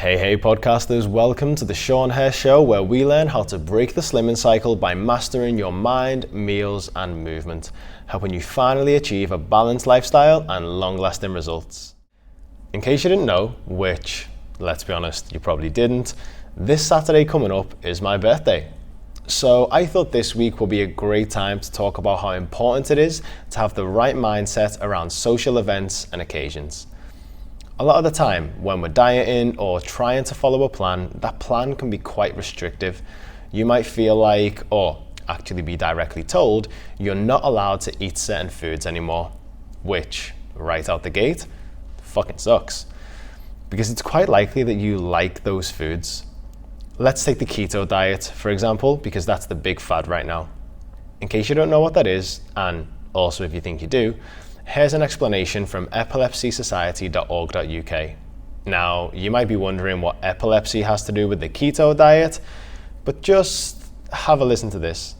Hey podcasters, welcome to the Shaun Herr show, where we learn how to break the slimming cycle by mastering your mind, meals and movement, helping you finally achieve a balanced lifestyle and long-lasting results. In case you didn't know, which, let's be honest, you probably didn't, this Saturday coming up is my birthday. So I thought this week will be a great time to talk about how important it is to have the right mindset around social events and occasions. A lot of the time, when we're dieting or trying to follow a plan, that plan can be quite restrictive. You might feel like, or actually be directly told, you're not allowed to eat certain foods anymore, which, right out the gate, fucking sucks. Because it's quite likely that you like those foods. Let's take the keto diet, for example, because that's the big fad right now. In case you don't know what that is, and also if you think you do, here's an explanation from epilepsysociety.org.uk. Now, you might be wondering what epilepsy has to do with the keto diet, but just have a listen to this.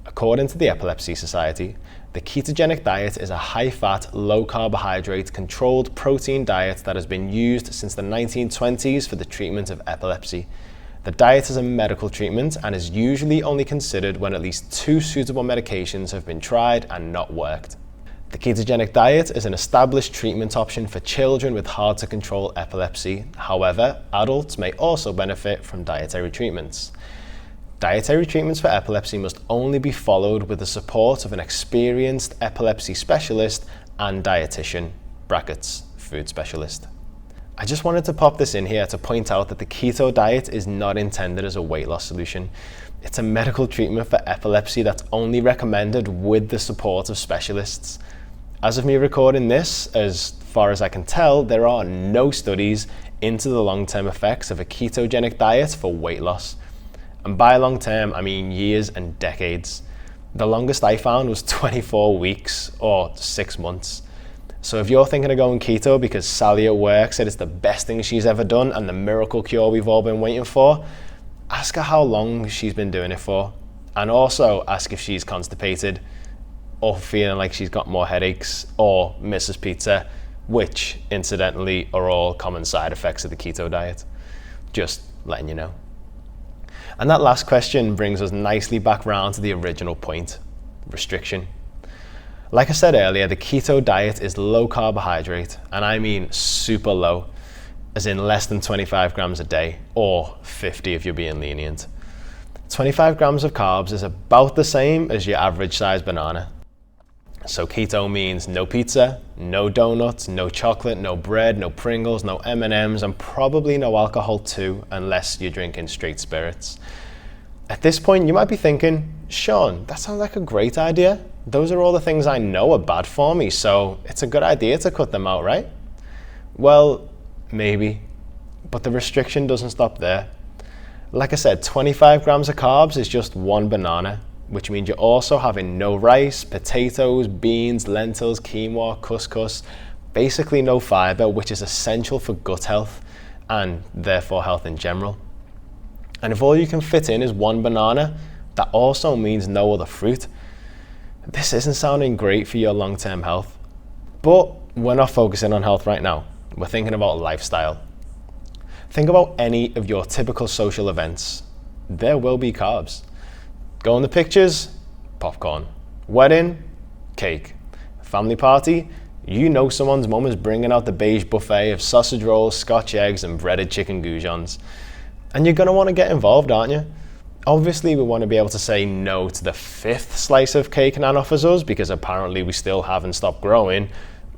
According to the Epilepsy Society, the ketogenic diet is a high-fat, low-carbohydrate, controlled protein diet that has been used since the 1920s for the treatment of epilepsy. The diet is a medical treatment and is usually only considered when at least 2 suitable medications have been tried and not worked. The ketogenic diet is an established treatment option for children with hard-to-control epilepsy. However, adults may also benefit from dietary treatments. Dietary treatments for epilepsy must only be followed with the support of an experienced epilepsy specialist and dietitian, brackets, food specialist. I just wanted to pop this in here to point out that the keto diet is not intended as a weight loss solution. It's a medical treatment for epilepsy that's only recommended with the support of specialists. As of me recording this, as far as I can tell, there are no studies into the long-term effects of a ketogenic diet for weight loss. And by long-term, I mean years and decades. The longest I found was 24 weeks or 6 months. So if you're thinking of going keto because Sally at work said it's the best thing she's ever done and the miracle cure we've all been waiting for, ask her how long she's been doing it for. And also ask if she's constipated, or feeling like she's got more headaches, or misses pizza, which incidentally are all common side effects of the keto diet. Just letting you know. And that last question brings us nicely back round to the original point, restriction. Like I said earlier, the keto diet is low carbohydrate, and I mean super low, as in less than 25 grams a day, or 50 if you're being lenient. 25 grams of carbs is about the same as your average size banana. So keto means no pizza, no donuts, no chocolate, no bread, no Pringles, no M&Ms, and probably no alcohol too, unless you're drinking straight spirits. At this point, you might be thinking, Shaun, that sounds like a great idea. Those are all the things I know are bad for me, so it's a good idea to cut them out, right? Well, maybe, but the restriction doesn't stop there. Like I said, 25 grams of carbs is just 1 banana, which means you're also having no rice, potatoes, beans, lentils, quinoa, couscous, basically no fiber, which is essential for gut health and therefore health in general. And if all you can fit in is 1 banana, that also means no other fruit. This isn't sounding great for your long-term health. But we're not focusing on health right now. We're thinking about lifestyle. Think about any of your typical social events. There will be carbs. Go in the pictures, popcorn. Wedding, cake. Family party, you know someone's mum is bringing out the beige buffet of sausage rolls, Scotch eggs, and breaded chicken goujons. And you're gonna wanna get involved, aren't you? Obviously, we wanna be able to say no to the 5th slice of cake Nan offers us, because apparently we still haven't stopped growing,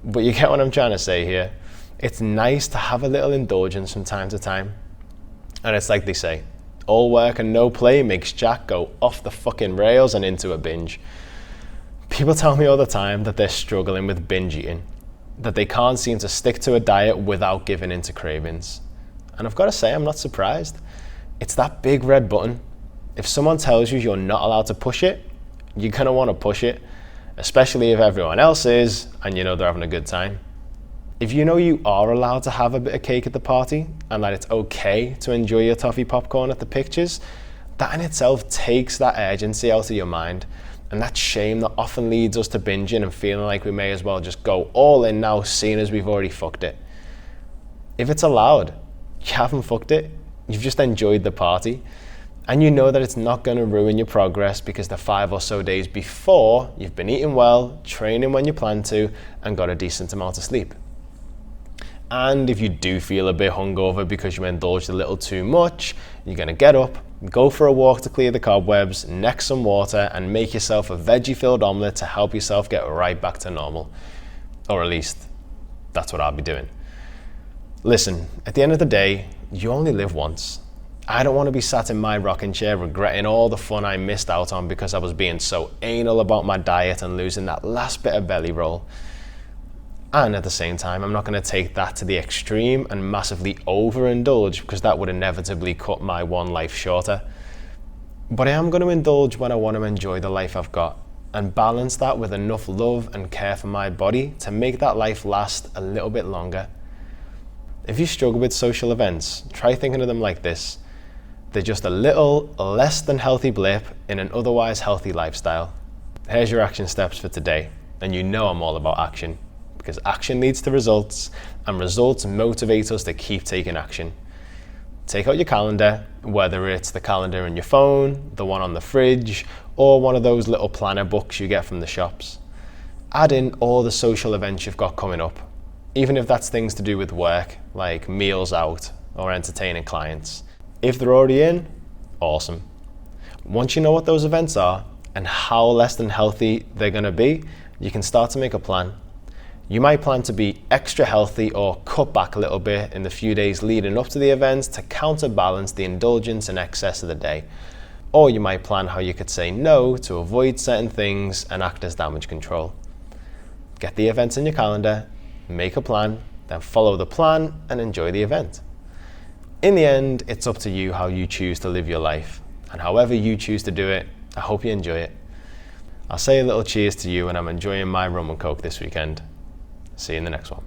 but you get what I'm trying to say here. It's nice to have a little indulgence from time to time. And it's like they say, all work and no play makes Jack go off the fucking rails and into a binge. People tell me all the time that they're struggling with binge eating, that they can't seem to stick to a diet without giving in to cravings. And I've got to say, I'm not surprised. It's that big red button. If someone tells you you're not allowed to push it, you're gonna want to push it, especially if everyone else is and you know they're having a good time. If you know you are allowed to have a bit of cake at the party and that it's okay to enjoy your toffee popcorn at the pictures, that in itself takes that urgency out of your mind, and that shame that often leads us to binging and feeling like we may as well just go all in now, seeing as we've already fucked it. If it's allowed, you haven't fucked it. You've just enjoyed the party. And you know that it's not going to ruin your progress because the 5 or so days before, you've been eating well, training when you plan to, and got a decent amount of sleep. And if you do feel a bit hungover because you indulged a little too much, you're going to get up, go for a walk to clear the cobwebs, neck some water, and make yourself a veggie-filled omelette to help yourself get right back to normal. Or at least, that's what I'll be doing. Listen, at the end of the day, you only live once. I don't want to be sat in my rocking chair regretting all the fun I missed out on because I was being so anal about my diet and losing that last bit of belly roll. And at the same time, I'm not going to take that to the extreme and massively overindulge because that would inevitably cut my one life shorter. But I am going to indulge when I want to enjoy the life I've got and balance that with enough love and care for my body to make that life last a little bit longer. If you struggle with social events, try thinking of them like this. They're just a little less than healthy blip in an otherwise healthy lifestyle. Here's your action steps for today. And you know I'm all about action because action leads to results and results motivate us to keep taking action. Take out your calendar, whether it's the calendar in your phone, the one on the fridge, or one of those little planner books you get from the shops. Add in all the social events you've got coming up, even if that's things to do with work, like meals out or entertaining clients. If they're already in, awesome. Once you know what those events are and how less than healthy they're going to be, you can start to make a plan. You might plan to be extra healthy or cut back a little bit in the few days leading up to the events to counterbalance the indulgence and excess of the day. Or you might plan how you could say no to avoid certain things and act as damage control. Get the events in your calendar, make a plan, then follow the plan and enjoy the event. In the end, it's up to you how you choose to live your life. And however you choose to do it, I hope you enjoy it. I'll say a little cheers to you when I'm enjoying my rum and coke this weekend. See you in the next one.